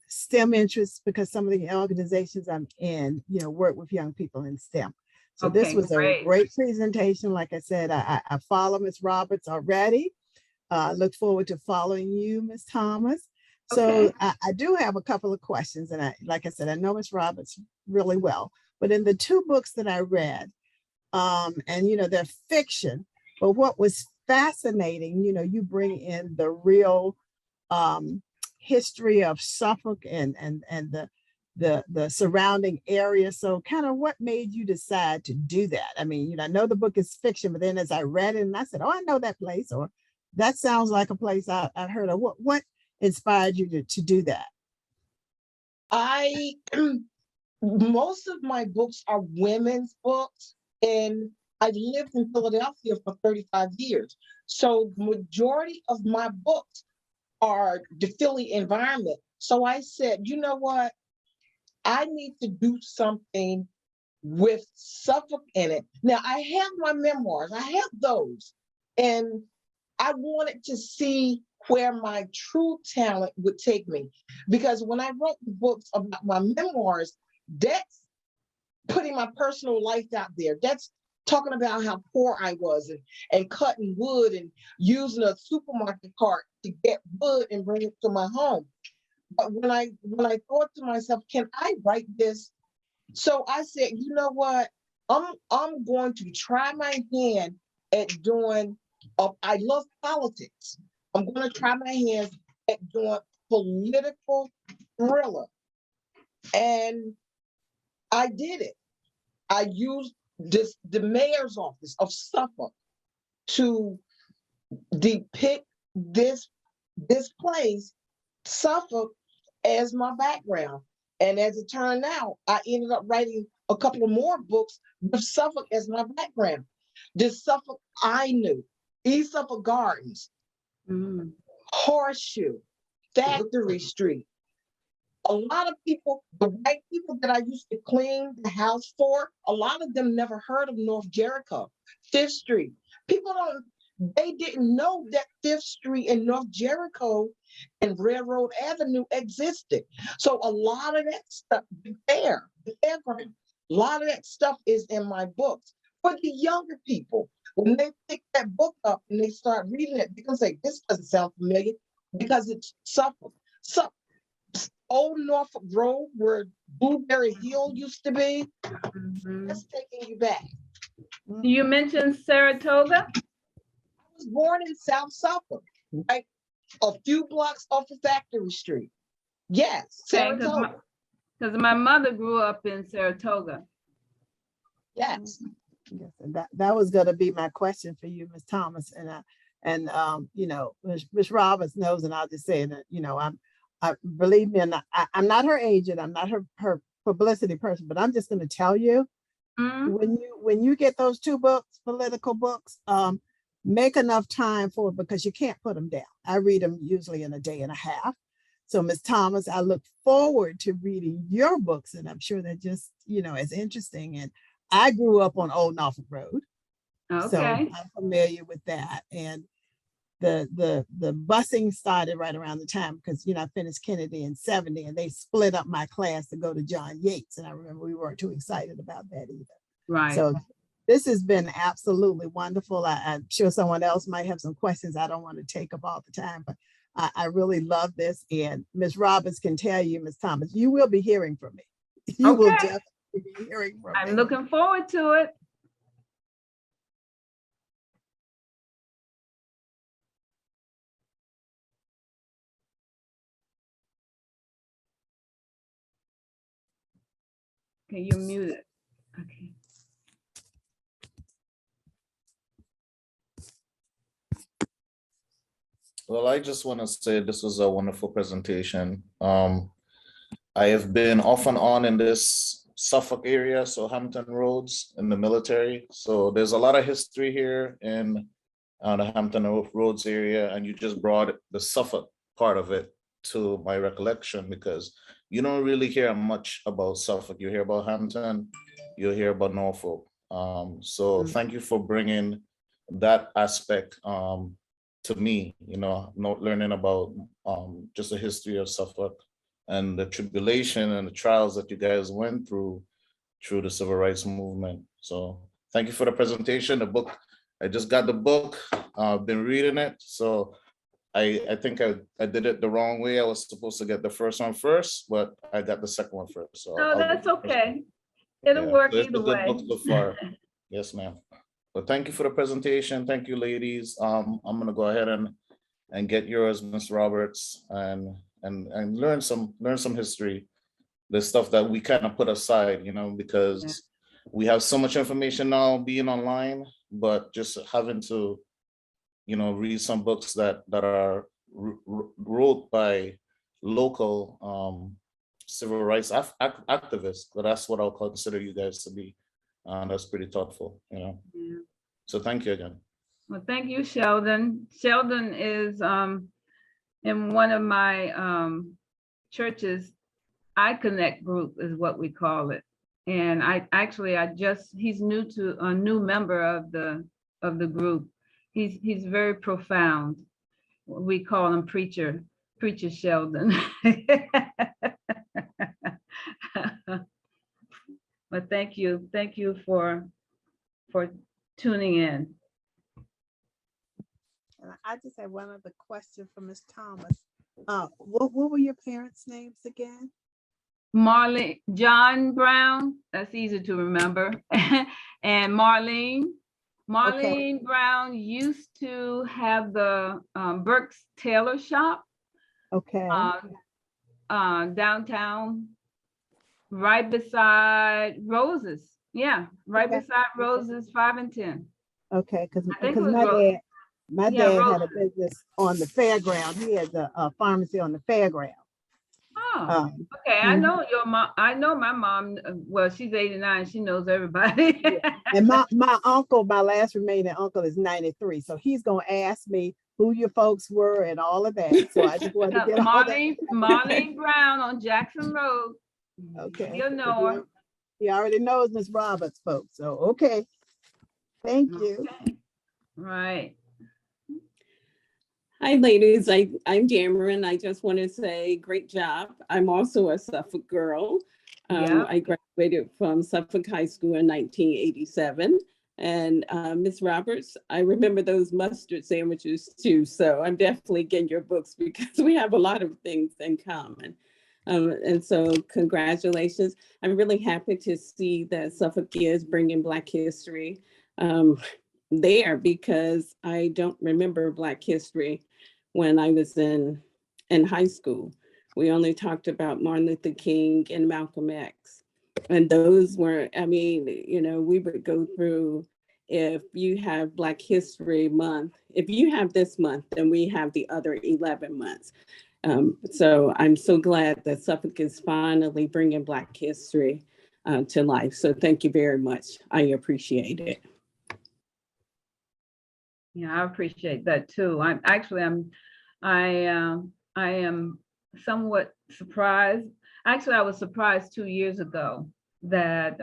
STEM interests because some of the organizations I'm in, work with young people in STEM. So this Okay, was a great. great presentation. Like I said, I follow Ms. Roberts already. Look forward to following you, Ms. Thomas. So Okay. I do have a couple of questions. And like I said, I know Ms. Roberts really well, but in the two books that I read, and they're fiction, but what was fascinating, you bring in the real um, history of Suffolk and the surrounding area. So kind of what made you decide to do that? I mean, I know the book is fiction, but then as I read it and I said, oh, I know that place, or that sounds like a place I heard of. What inspired you to do that? I most of my books are women's books, and I've lived in Philadelphia for 35 years. So majority of my books are the Philly environment. So I said, you know what? I need to do something with Suffolk in it. Now I have my memoirs, I have those, and I wanted to see where my true talent would take me. Because when I wrote the books about my memoirs, that's putting my personal life out there. That's talking about how poor I was and cutting wood and using a supermarket cart to get wood and bring it to my home. But when I thought to myself, can I write this? So I said, you know what? I'm going to try my hand at doing. I love politics. I'm going to try my hands at doing political thriller, and I did it. I used the mayor's office of Suffolk to depict this place, Suffolk, as my background. And as it turned out, I ended up writing a couple of more books with Suffolk as my background. This Suffolk I knew, East Suffolk Gardens, Mm. Horseshoe, Factory Street. A lot of people, the white people that I used to clean the house for, a lot of them never heard of North Jericho, Fifth Street. People they didn't know that Fifth Street and North Jericho and Railroad Avenue existed. So a lot of that stuff, the fairground, a lot of that stuff is in my books. For the younger people, when they pick that book up and they start reading it, they're gonna say, this doesn't sound familiar because it's Suffolk. So Old Norfolk Road, where Blueberry Hill used to be, Mhm. that's taking you back. You mentioned Saratoga? I was born in South Suffolk, right? A few blocks off of Factory Street. Yes, Saratoga. Because my mother grew up in Saratoga. Yes. Yes, and that was going to be my question for you, Ms. Thomas, and Ms. Roberts knows, and I'll just say that I believe me, and I'm not her agent, I'm not her publicity person, but I'm just going to tell you Mm. when you get those two books, political books, make enough time for it because you can't put them down. I read them usually in a day and a half. So, Ms. Thomas, I look forward to reading your books, and I'm sure they're just as interesting. And I grew up on Old Norfolk Road, so Okay. I'm familiar with that. And the busing started right around the time because I finished Kennedy in 70, and they split up my class to go to John Yates, and I remember we weren't too excited about that either. Right. So this has been absolutely wonderful. I'm sure someone else might have some questions. I don't want to take up all the time, but I really love this. And Ms. Roberts can tell you, Ms. Thomas, you will be hearing from me. You will Okay. definitely be hearing from I'm me. looking forward to it. Okay, you're muted. Okay. Well, I just want to say this was a wonderful presentation. I have been off and on in this Suffolk area, so Hampton Roads in the military. So there's a lot of history here, and the Hampton Roads area, and you just brought the Suffolk part of it to my recollection, because you don't really hear much about Suffolk. You hear about Hampton, you hear about Norfolk. So thank you for bringing that aspect to me, not learning about just the history of Suffolk and the tribulation and the trials that you guys went through the civil rights movement. So thank you for the presentation. The book, I just got the book, I've been reading it. So I think I did it the wrong way. I was supposed to get the first one first, but I got the second one first. So No, I'll that's get the first one. okay. It'll Yeah, work so it's either a good way. book so far. Yes, ma'am. But thank you for the presentation. Thank you, ladies. I'm gonna go ahead and get yours, Ms. Roberts, and learn some history, the stuff that we kind of put aside, because we have so much information now being online, but just having to, read some books that are wrote by local civil rights activists. But that's what I'll consider you guys to be. That's pretty thoughtful, Yeah. So thank you again. Well, thank you, Sheldon. Sheldon is in one of my churches. I Connect group is what we call it. And he's a new member of the group. He's very profound. We call him Preacher Sheldon. But thank you for tuning in. And I just have one other question for Ms. Thomas. What were your parents' names again? John Brown, that's easy to remember, and Marlene. Marlene Brown used to have the Burke's Tailor Shop. Okay. Downtown, right beside Roses. Yeah, right beside Roses 5 and 10. Okay, because it was my dad had a business on the fairground. He had a pharmacy on the fairground. Oh, okay. I know your mom. I know my mom. Well, she's 89. She knows everybody. Yeah. And my uncle, my last remaining uncle, is 93. So he's gonna ask me who your folks were and all of that. So I just wanted to get all that. Marlene Brown on Jackson Road. Okay. You'll know her. He already knows Miss Roberts, folks. So okay. Thank you. Okay. Right. Hi, ladies. I'm Dameron. I just want to say great job. I'm also a Suffolk girl. I graduated from Suffolk High School in 1987. And Ms. Roberts, I remember those mustard sandwiches too. So I'm definitely getting your books because we have a lot of things in common. And so congratulations. I'm really happy to see that Suffolk is bringing Black history there, because I don't remember Black history when I was in high school. We only talked about Martin Luther King and Malcolm X. And those were, we would go through, if you have Black History Month, if you have this month, then we have the other 11 months. So I'm so glad that Suffolk is finally bringing Black history to life. So thank you very much. I appreciate it. Yeah, I appreciate that too. I am somewhat surprised. Actually, I was surprised 2 years ago that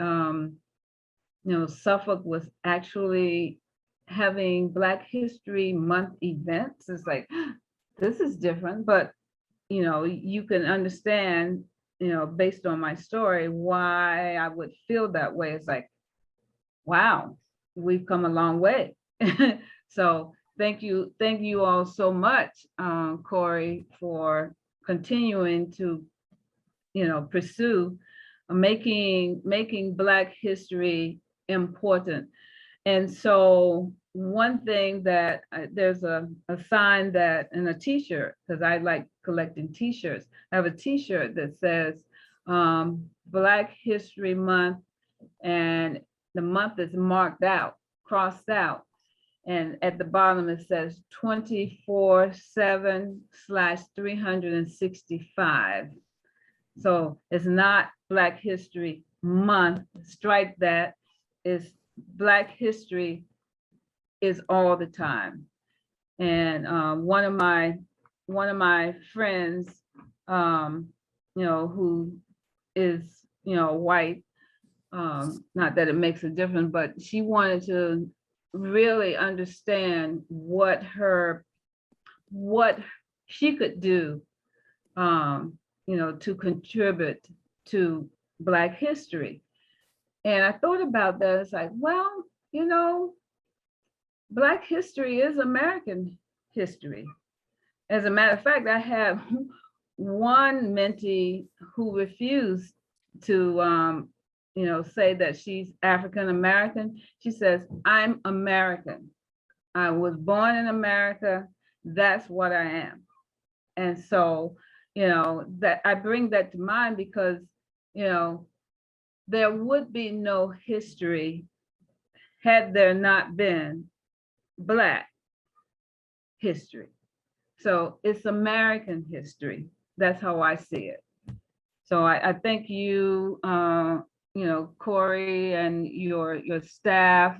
Suffolk was actually having Black History Month events. It's like, this is different, but you can understand, based on my story, why I would feel that way. It's like, wow, we've come a long way. So thank you all so much, Corey, for continuing to, pursue making Black history important. And so one thing that there's a sign that, and a t-shirt, because I like collecting t-shirts. I have a t-shirt that says Black History Month, and the month is marked out, crossed out. And at the bottom, it says 24/7/365. So it's not Black History Month, strike that. It's Black history is all the time. And one of my friends, who is, white, not that it makes a difference, but she wanted to really understand what she could do, to contribute to Black history. And I thought about that. It's like, well, Black history is American history. As a matter of fact, I have one mentee who refused to, say that she's African American. She says, I'm American. I was born in America. That's what I am. And so, that I bring that to mind because, there would be no history had there not been Black history. So it's American history. That's how I see it. So I thank you, Corey, and your staff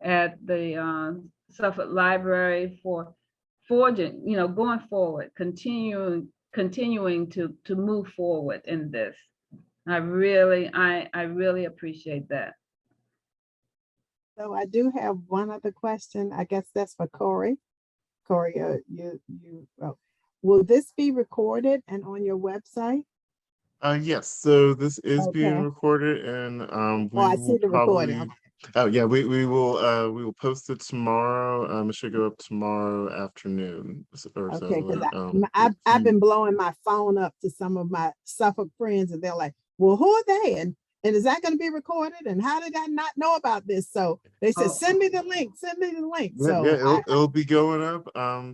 at the Suffolk Library for forging, going forward, continuing to move forward in this. I really appreciate that. So I do have one other question. I guess that's for Corey. Corey, will this be recorded and on your website? Yes, so this is being Okay. recorded, and we Oh, I will see the recording. probably. Oh yeah, we will post it tomorrow. It should go up tomorrow afternoon or so. Okay, because if I've you- been blowing my phone up to some of my Suffolk friends, and they're like, "Well, who are they? And is that going to be recorded? And how did I not know about this?" So they said, Oh. "Send me the link. Send me the link." Yeah, So yeah, it'll be going up.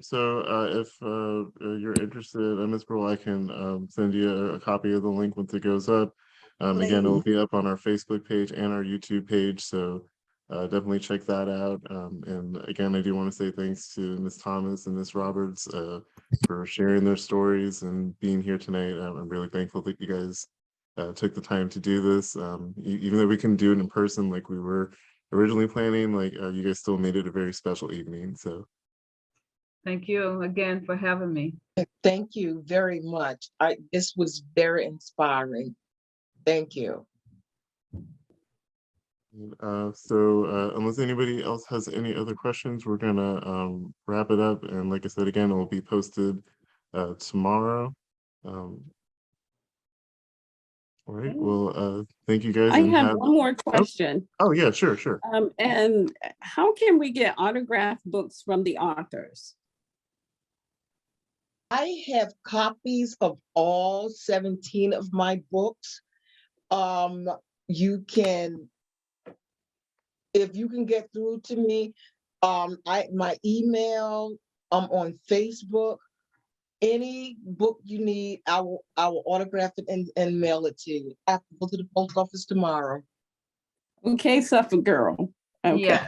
So if you're interested, Ms. Pearl, I can send you a copy of the link once it goes up. Again, it'll please. be up on our Facebook page and our YouTube page. So definitely check that out. And again, I do want to say thanks to Ms. Thomas and Ms. Roberts for sharing their stories and being here tonight. I'm really thankful that you guys took the time to do this. Even though we couldn't do it in person like we were originally planning, like you guys still made it a very special evening. So Thank you again for having me. Thank you very much. This was very inspiring. Thank you. unless anybody else has any other questions, we're gonna wrap it up. And like I said, again, it will be posted tomorrow. All right. Well, thank you guys. I And have one more question. Oh yeah, sure. And how can we get autographed books from the authors? I have copies of all 17 of my books. You can, if you can get through to me, my email, on Facebook. Any book you need, I will autograph it and mail it to you. I have to go to the post office tomorrow. Okay, Suffolk girl. Okay. Yeah.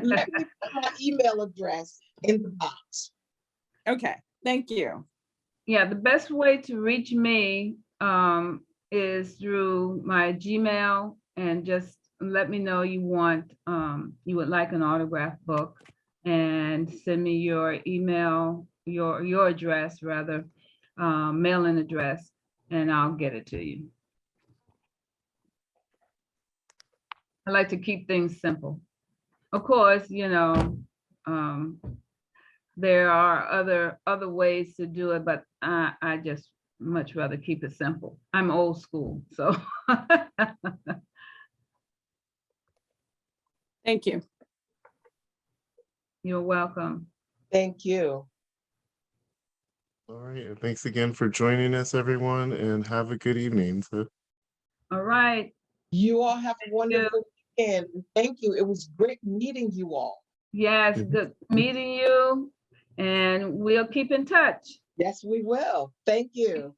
Let me put my email address in the box. Okay, thank you. Yeah, the best way to reach me is through my Gmail, and just let me know you would like an autograph book, and send me your email, your address rather, mailing address, and I'll get it to you. I like to keep things simple. Of course, there are other ways to do it, but I just much rather keep it simple. I'm old school, so. Thank you. You're welcome. Thank you. All right. And thanks again for joining us, everyone, and have a good evening. So. All right. You all have a wonderful weekend. Thank you. It was great meeting you all. Yes, good meeting you, and we'll keep in touch. Yes, we will. Thank you.